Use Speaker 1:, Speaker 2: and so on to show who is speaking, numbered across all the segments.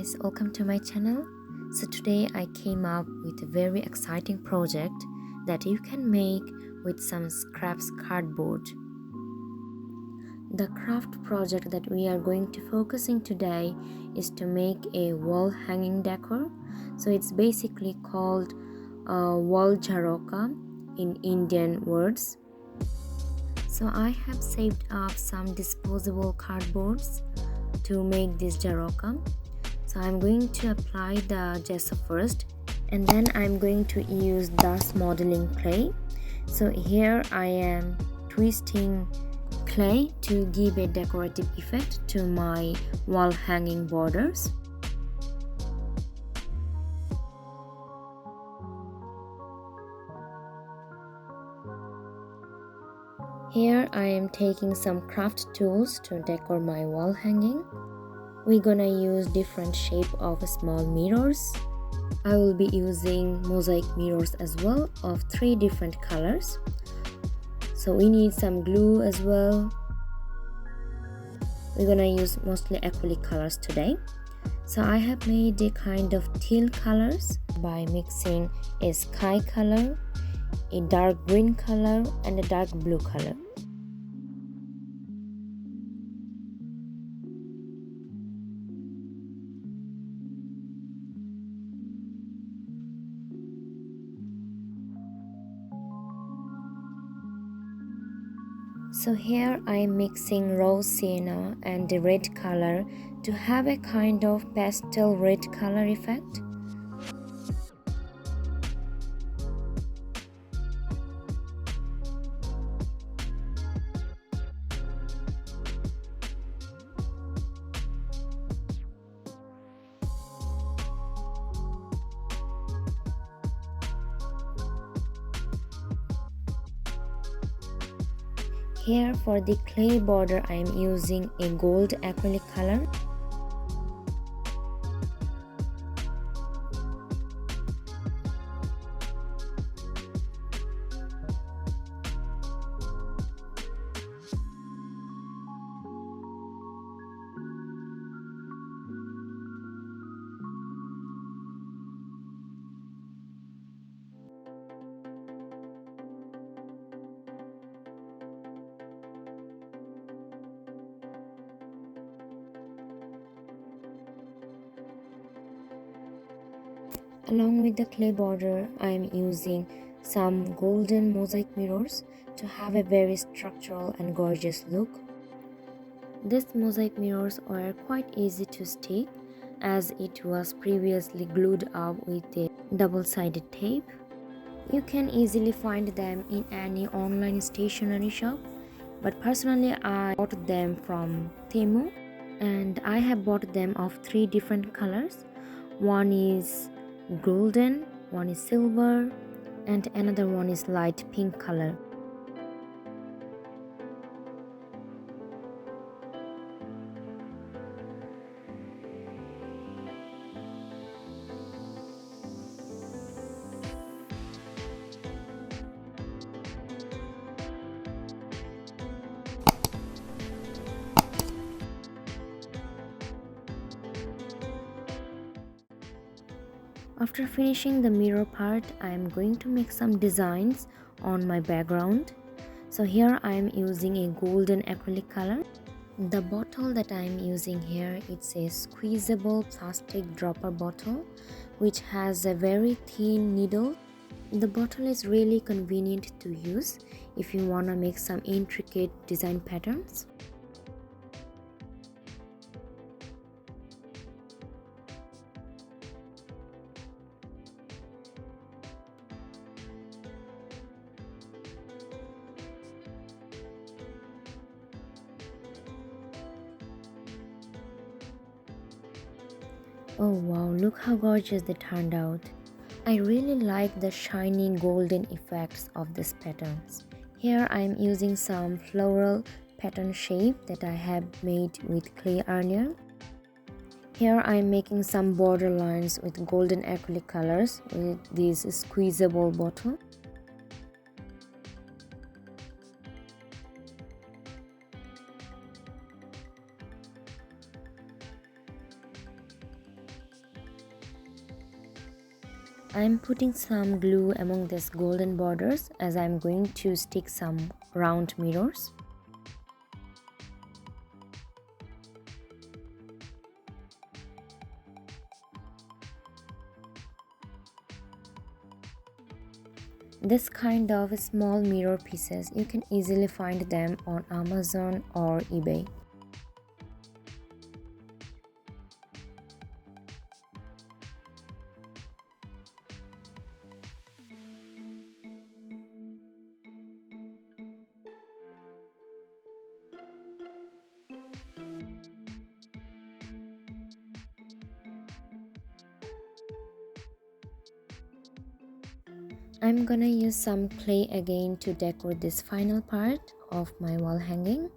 Speaker 1: guys, welcome to my channel. So today I came up with a very exciting project that you can make with some scraps cardboard. The craft project that we are going to focusing today is to make a wall hanging decor. So it's basically called wall jaroka in Indian words. So I have saved up some disposable cardboards to make this jaroka. So I'm going to apply the gesso first, and then I'm going to use dust modeling clay. So here I am twisting clay to give a decorative effect to my wall hanging borders. Here I am taking some craft tools to decor my wall hanging. We're gonna use different shape of small mirrors. I will be using mosaic mirrors as well of 3 different colors. So we need some glue as well. We're gonna use mostly acrylic colors today. So I have made a kind of teal colors by mixing a sky color, a dark green color, and a dark blue color. So here I am mixing rose sienna and the red color to have a kind of pastel red color effect. Here for the clay border I am using a gold acrylic color. Along with the clay border, I am using some golden mosaic mirrors to have a very structural and gorgeous look. These mosaic mirrors are quite easy to stick as it was previously glued up with a double-sided tape. You can easily find them in any online stationery shop, but personally I bought them from Temu, and I have bought them of 3 different colors. One is golden, one is silver, and another one is light pink color. After finishing the mirror part, I am going to make some designs on my background. So here I am using a golden acrylic color. The bottle that I am using here, it's a squeezable plastic dropper bottle which has a very thin needle. The bottle is really convenient to use if you want to make some intricate design patterns. Oh wow, look how gorgeous they turned out. I really like the shiny golden effects of these patterns. Here I am using some floral pattern shape that I have made with clay earlier. Here I am making some border lines with golden acrylic colors with this squeezable bottle. I'm putting some glue among these golden borders as I'm going to stick some round mirrors. This kind of small mirror pieces, you can easily find them on Amazon or eBay. I'm gonna use some clay again to decorate this final part of my wall hanging.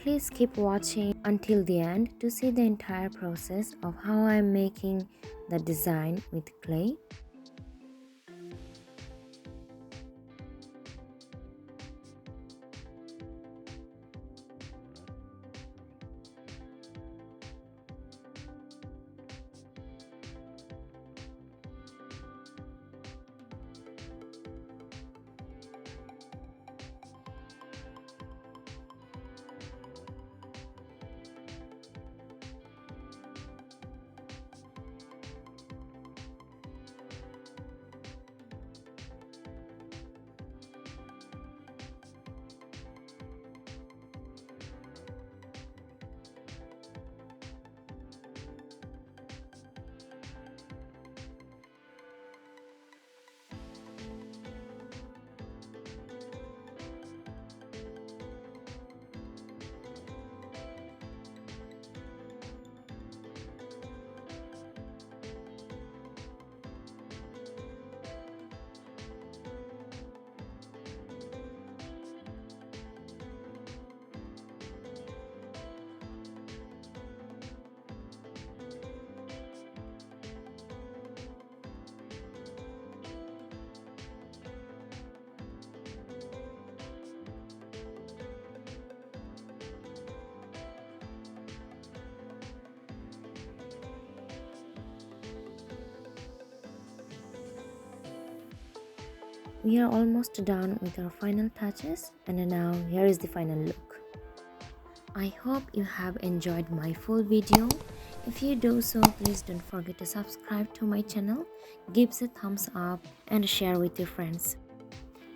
Speaker 1: Please keep watching until the end to see the entire process of how I'm making the design with clay. We are almost done with our final touches, and now here is the final look. I hope you have enjoyed my full video. If you do so, please don't forget to subscribe to my channel, give a thumbs up and share with your friends.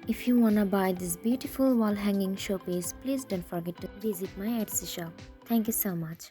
Speaker 1: If you wanna buy this beautiful wall hanging showpiece, please don't forget to visit my Etsy shop. Thank you so much.